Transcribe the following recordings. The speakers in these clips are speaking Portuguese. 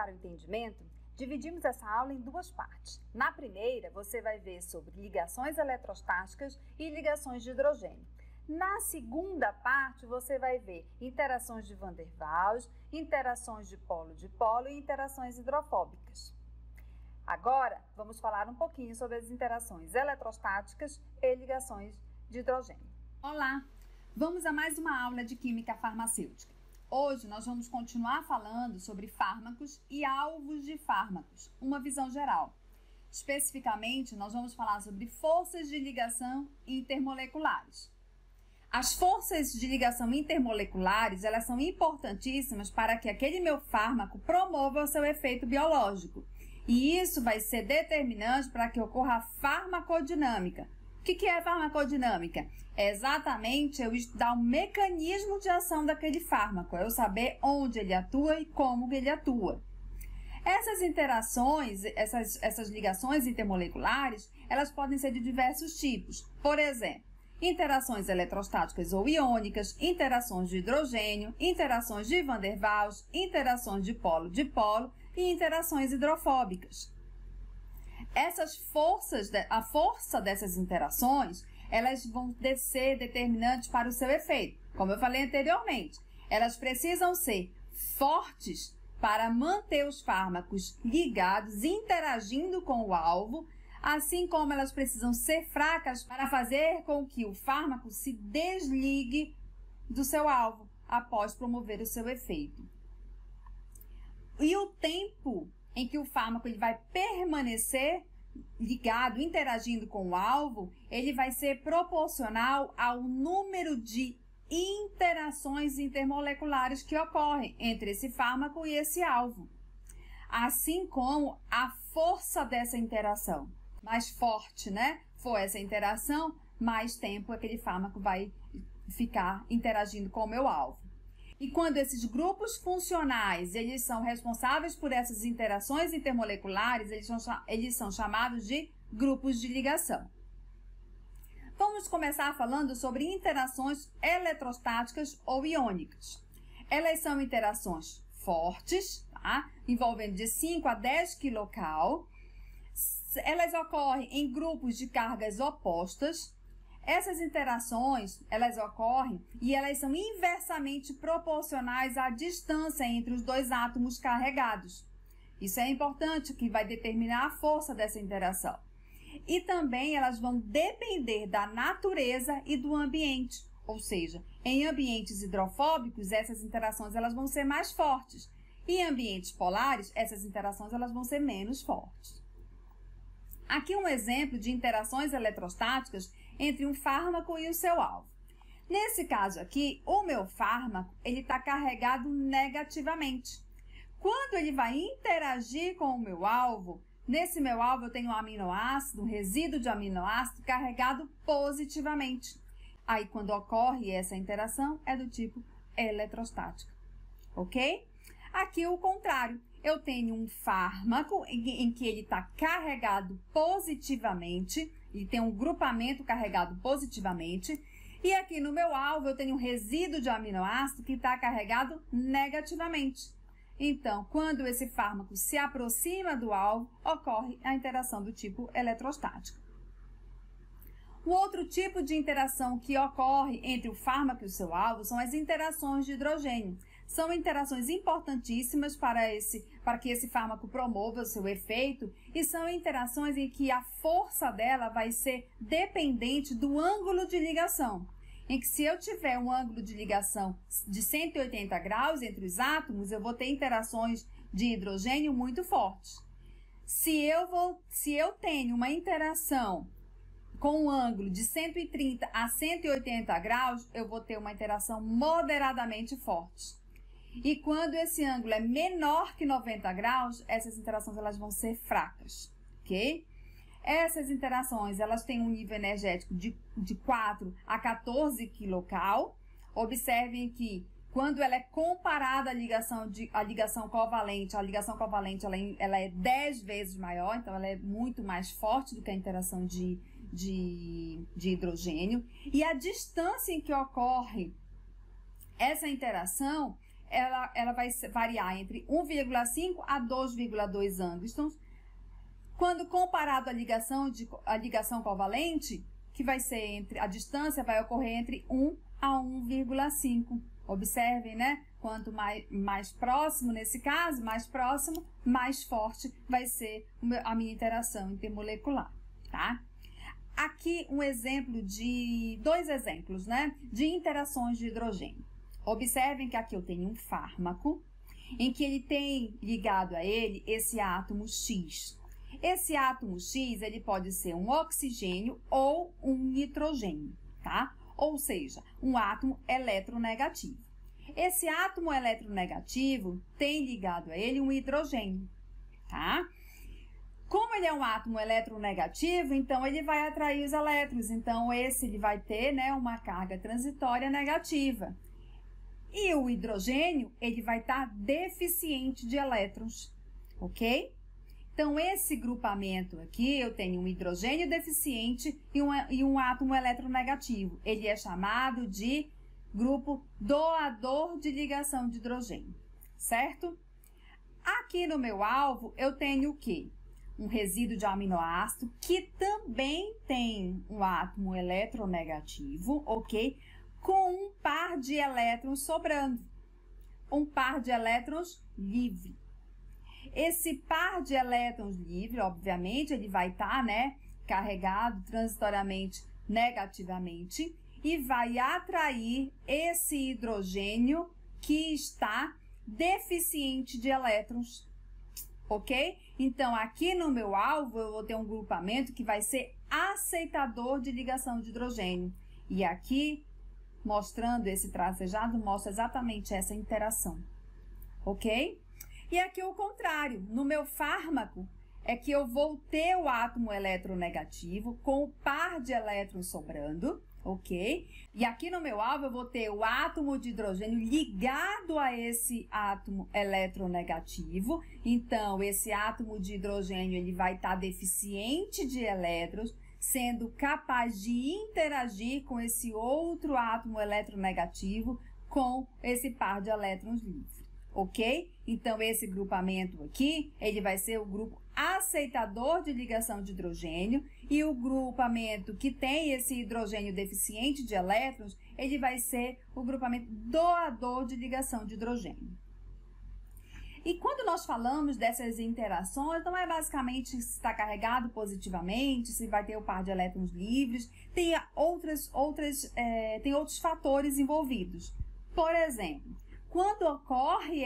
facilitar o entendimento, dividimos essa aula em duas partes. Na primeira, você vai ver sobre ligações eletrostáticas e ligações de hidrogênio. Na segunda parte, você vai ver interações de Van der Waals, interações de polo e interações hidrofóbicas. Agora, vamos falar um pouquinho sobre as interações eletrostáticas e ligações de hidrogênio. Olá! Vamos a mais uma aula de Química Farmacêutica. Hoje nós vamos continuar falando sobre fármacos e alvos de fármacos, uma visão geral. Especificamente, nós vamos falar sobre forças de ligação intermoleculares. As forças de ligação intermoleculares, elas são importantíssimas para que aquele meu fármaco promova o seu efeito biológico. E isso vai ser determinante para que ocorra a farmacodinâmica. O que é farmacodinâmica? É exatamente eu estudar o mecanismo de ação daquele fármaco, é eu saber onde ele atua e como ele atua. Essas interações, essas ligações intermoleculares, elas podem ser de diversos tipos. Por exemplo, interações eletrostáticas ou iônicas, interações de hidrogênio, interações de Van der Waals, interações de polo e interações hidrofóbicas. A força dessas interações, elas vão ser determinantes para o seu efeito. Como eu falei anteriormente, elas precisam ser fortes para manter os fármacos ligados, interagindo com o alvo, assim como elas precisam ser fracas para fazer com que o fármaco se desligue do seu alvo após promover o seu efeito. E o tempo em que o fármaco ele vai permanecer ligado, interagindo com o alvo, ele vai ser proporcional ao número de interações intermoleculares que ocorrem entre esse fármaco e esse alvo, assim como a força dessa interação. Mais forte, for essa interação, mais tempo aquele fármaco vai ficar interagindo com o meu alvo. E quando esses grupos funcionais, eles são responsáveis por essas interações intermoleculares, eles são chamados de grupos de ligação. Vamos começar falando sobre interações eletrostáticas ou iônicas. Elas são interações fortes, envolvendo de 5 a 10 kcal. Elas ocorrem em grupos de cargas opostas. Essas interações, elas ocorrem e elas são inversamente proporcionais à distância entre os dois átomos carregados. Isso é importante, que vai determinar a força dessa interação. E também elas vão depender da natureza e do ambiente. Ou seja, em ambientes hidrofóbicos, essas interações elas vão ser mais fortes. E em ambientes polares, essas interações elas vão ser menos fortes. Aqui um exemplo de interações eletrostáticas entre um fármaco e o seu alvo. Nesse caso aqui, o meu fármaco ele está carregado negativamente. Quando ele vai interagir com o meu alvo, nesse meu alvo eu tenho um aminoácido, um resíduo de aminoácido carregado positivamente. Aí quando ocorre essa interação é do tipo eletrostática, ok? Aqui o contrário. Eu tenho um fármaco em que ele está carregado positivamente, ele tem um grupamento carregado positivamente, e aqui no meu alvo eu tenho um resíduo de aminoácido que está carregado negativamente. Então, quando esse fármaco se aproxima do alvo, ocorre a interação do tipo eletrostática. O outro tipo de interação que ocorre entre o fármaco e o seu alvo são as interações de hidrogênio. São interações importantíssimas para que esse fármaco promova o seu efeito e são interações em que a força dela vai ser dependente do ângulo de ligação. Em que se eu tiver um ângulo de ligação de 180 graus entre os átomos, eu vou ter interações de hidrogênio muito fortes. Se eu tenho uma interação com um ângulo de 130 a 180 graus, eu vou ter uma interação moderadamente forte. E quando esse ângulo é menor que 90 graus, essas interações elas vão ser fracas, ok? Essas interações elas têm um nível energético de 4 a 14 kcal. Observem que quando ela é comparada à ligação covalente, ela é 10 vezes maior, então ela é muito mais forte do que a interação de hidrogênio. E a distância em que ocorre essa interação ela vai variar entre 1,5 a 2,2 angstroms, quando comparado à ligação covalente, que vai ser a distância vai ocorrer entre 1 a 1,5. Observem, né? Quanto mais próximo, nesse caso, mais próximo, mais forte vai ser a minha interação intermolecular, tá? Aqui dois exemplos, né? De interações de hidrogênio. Observem que aqui eu tenho um fármaco, em que ele tem ligado a ele esse átomo X. Esse átomo X, ele pode ser um oxigênio ou um nitrogênio, tá? Ou seja, um átomo eletronegativo. Esse átomo eletronegativo tem ligado a ele um hidrogênio, tá? Como ele é um átomo eletronegativo, então ele vai atrair os elétrons. Então, ele vai ter, né, uma carga transitória negativa. E o hidrogênio, ele vai estar deficiente de elétrons, ok? Então, esse grupamento aqui, eu tenho um hidrogênio deficiente e um átomo eletronegativo. Ele é chamado de grupo doador de ligação de hidrogênio, certo? Aqui no meu alvo, eu tenho o quê? Um resíduo de aminoácido que também tem um átomo eletronegativo, ok? Com um par de elétrons sobrando. Um par de elétrons livre. Esse par de elétrons livre, obviamente, ele vai estar, né, carregado transitoriamente negativamente e vai atrair esse hidrogênio que está deficiente de elétrons, ok? Então, aqui no meu alvo, eu vou ter um grupamento que vai ser aceitador de ligação de hidrogênio. E aqui, mostrando esse tracejado, mostra exatamente essa interação, ok? E aqui o contrário, no meu fármaco, é que eu vou ter o átomo eletronegativo com o par de elétrons sobrando, ok? E aqui no meu alvo eu vou ter o átomo de hidrogênio ligado a esse átomo eletronegativo. Então, esse átomo de hidrogênio ele vai estar deficiente de elétrons, sendo capaz de interagir com esse outro átomo eletronegativo com esse par de elétrons livres, ok? Então, esse grupamento aqui, ele vai ser o grupo aceitador de ligação de hidrogênio e o grupamento que tem esse hidrogênio deficiente de elétrons, ele vai ser o grupamento doador de ligação de hidrogênio. E quando nós falamos dessas interações, não é basicamente se está carregado positivamente, se vai ter o par de elétrons livres, tem outros fatores envolvidos. Por exemplo, quando ocorre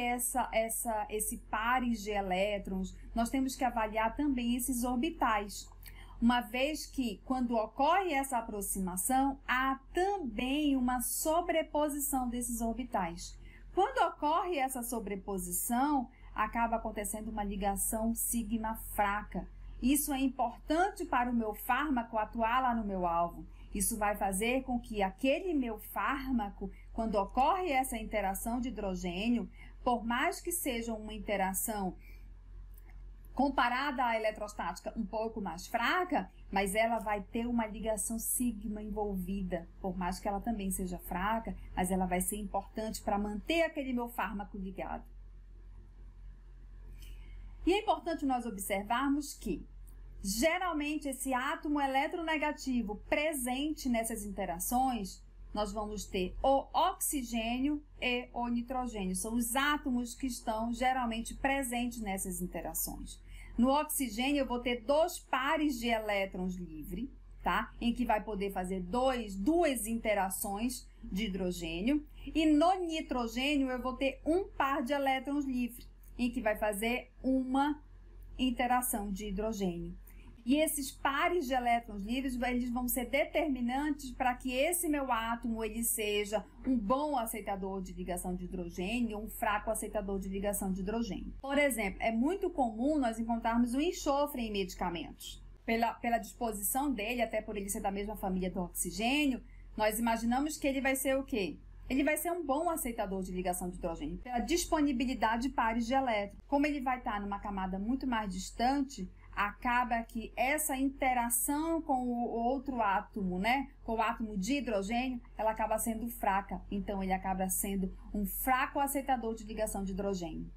esse pares de elétrons, nós temos que avaliar também esses orbitais. Uma vez que, quando ocorre essa aproximação, há também uma sobreposição desses orbitais. Quando ocorre essa sobreposição, acaba acontecendo uma ligação sigma fraca. Isso é importante para o meu fármaco atuar lá no meu alvo. Isso vai fazer com que aquele meu fármaco, quando ocorre essa interação de hidrogênio, por mais que seja uma interação comparada à eletrostática um pouco mais fraca, mas ela vai ter uma ligação sigma envolvida, por mais que ela também seja fraca, mas ela vai ser importante para manter aquele meu fármaco ligado. E é importante nós observarmos que, geralmente, esse átomo eletronegativo presente nessas interações, nós vamos ter o oxigênio e o nitrogênio. São os átomos que estão geralmente presentes nessas interações. No oxigênio, eu vou ter dois pares de elétrons livres, tá? Em que vai poder fazer duas interações de hidrogênio. E no nitrogênio, eu vou ter um par de elétrons livres, em que vai fazer uma interação de hidrogênio. E esses pares de elétrons livres, eles vão ser determinantes para que esse meu átomo ele seja um bom aceitador de ligação de hidrogênio ou um fraco aceitador de ligação de hidrogênio. Por exemplo, é muito comum nós encontrarmos o enxofre em medicamentos. Pela disposição dele, até por ele ser da mesma família do oxigênio, nós imaginamos que ele vai ser o quê? Ele vai ser um bom aceitador de ligação de hidrogênio, pela disponibilidade de pares de elétrons. Como ele vai estar numa camada muito mais distante, acaba que essa interação com o outro átomo, né, com o átomo de hidrogênio, ela acaba sendo fraca. Então, ele acaba sendo um fraco aceitador de ligação de hidrogênio.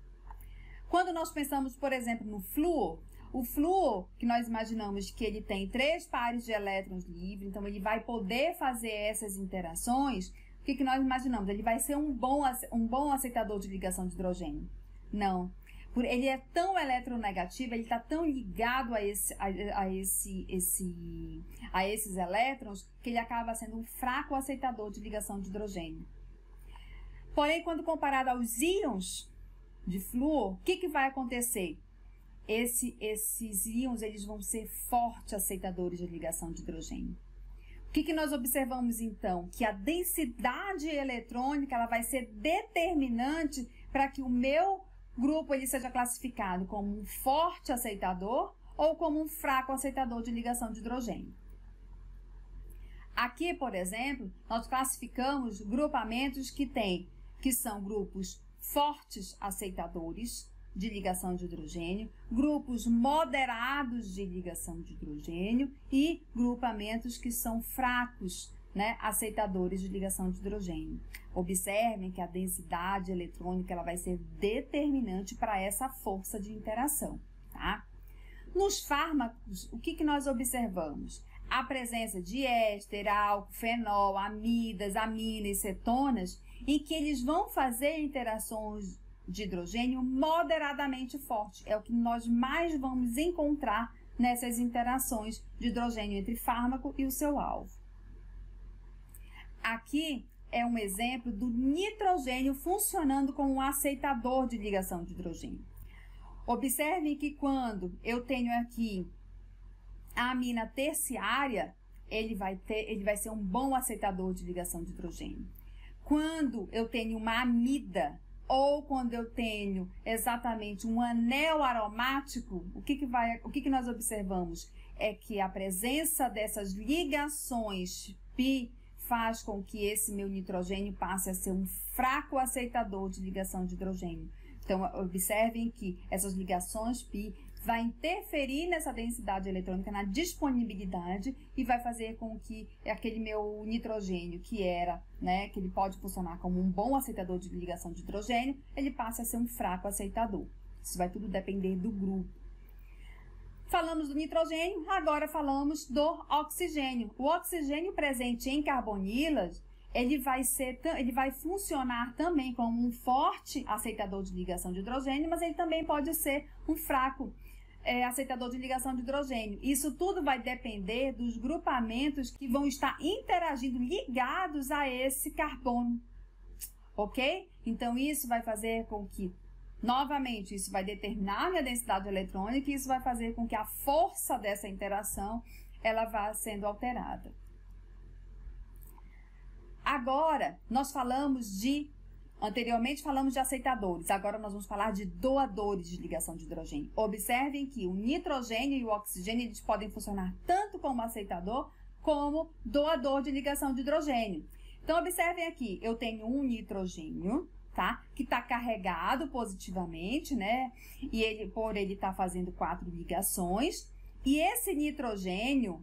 Quando nós pensamos, por exemplo, no flúor, o flúor, que nós imaginamos que ele tem 3 pares de elétrons livres, então ele vai poder fazer essas interações, o que nós imaginamos? Ele vai ser um bom aceitador de ligação de hidrogênio. Não. Ele é tão eletronegativo, ele está tão ligado a esses elétrons, que ele acaba sendo um fraco aceitador de ligação de hidrogênio. Porém, quando comparado aos íons de flúor, o que vai acontecer? Esses íons, eles vão ser fortes aceitadores de ligação de hidrogênio. O que nós observamos, então? Que a densidade eletrônica, ela vai ser determinante para que o meu grupo ele seja classificado como um forte aceitador ou como um fraco aceitador de ligação de hidrogênio. Aqui, por exemplo, nós classificamos grupamentos que são grupos fortes aceitadores de ligação de hidrogênio, grupos moderados de ligação de hidrogênio e grupamentos que são fracos, né, aceitadores de ligação de hidrogênio. Observem que a densidade eletrônica ela vai ser determinante para essa força de interação, tá? Nos fármacos, o que nós observamos? A presença de éster, álcool, fenol, amidas, aminas e cetonas, em que eles vão fazer interações de hidrogênio moderadamente fortes. É o que nós mais vamos encontrar nessas interações de hidrogênio entre fármaco e o seu alvo. Aqui é um exemplo do nitrogênio funcionando como um aceitador de ligação de hidrogênio. Observem que quando eu tenho aqui a amina terciária, ele vai ser um bom aceitador de ligação de hidrogênio. Quando eu tenho uma amida ou quando eu tenho exatamente um anel aromático, o que nós observamos? É que a presença dessas ligações pi faz com que esse meu nitrogênio passe a ser um fraco aceitador de ligação de hidrogênio. Então, observem que essas ligações pi vai interferir nessa densidade eletrônica, na disponibilidade, e vai fazer com que aquele meu nitrogênio, que era, né, que ele pode funcionar como um bom aceitador de ligação de hidrogênio, ele passe a ser um fraco aceitador. Isso vai tudo depender do grupo. Falamos do nitrogênio, agora falamos do oxigênio. O oxigênio presente em carbonilas, ele vai funcionar também como um forte aceitador de ligação de hidrogênio, mas ele também pode ser um fraco aceitador de ligação de hidrogênio. Isso tudo vai depender dos grupamentos que vão estar interagindo, ligados a esse carbono, ok? Então, isso vai fazer com que, novamente, isso vai determinar a minha densidade eletrônica e isso vai fazer com que a força dessa interação ela vá sendo alterada. Agora, anteriormente falamos de aceitadores, agora nós vamos falar de doadores de ligação de hidrogênio. Observem que o nitrogênio e o oxigênio eles podem funcionar tanto como aceitador como doador de ligação de hidrogênio. Então, observem aqui, eu tenho um nitrogênio, tá? Que está carregado positivamente, né? E por ele estar fazendo 4 ligações. E esse nitrogênio,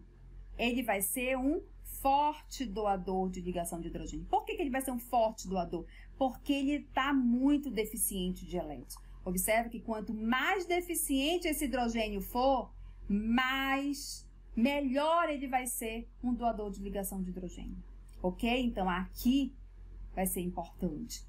ele vai ser um forte doador de ligação de hidrogênio. Por que ele vai ser um forte doador? Porque ele está muito deficiente de elétrons. Observe que quanto mais deficiente esse hidrogênio for, melhor ele vai ser um doador de ligação de hidrogênio. Ok? Então, aqui vai ser importante.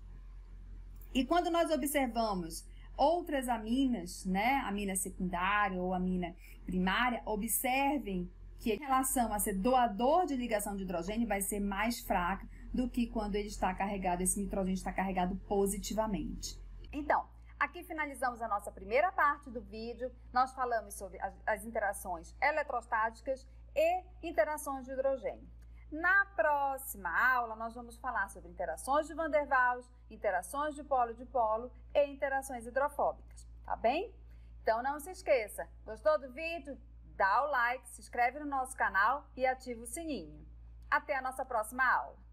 E quando nós observamos outras aminas, né, amina secundária ou amina primária, observem que em relação a ser doador de ligação de hidrogênio vai ser mais fraca do que quando ele está carregado, esse nitrogênio está carregado positivamente. Então, aqui finalizamos a nossa primeira parte do vídeo. Nós falamos sobre as interações eletrostáticas e interações de hidrogênio. Na próxima aula, nós vamos falar sobre interações de Van der Waals, interações de polo e interações hidrofóbicas, tá bem? Então, não se esqueça, gostou do vídeo? Dá o like, se inscreve no nosso canal e ativa o sininho. Até a nossa próxima aula!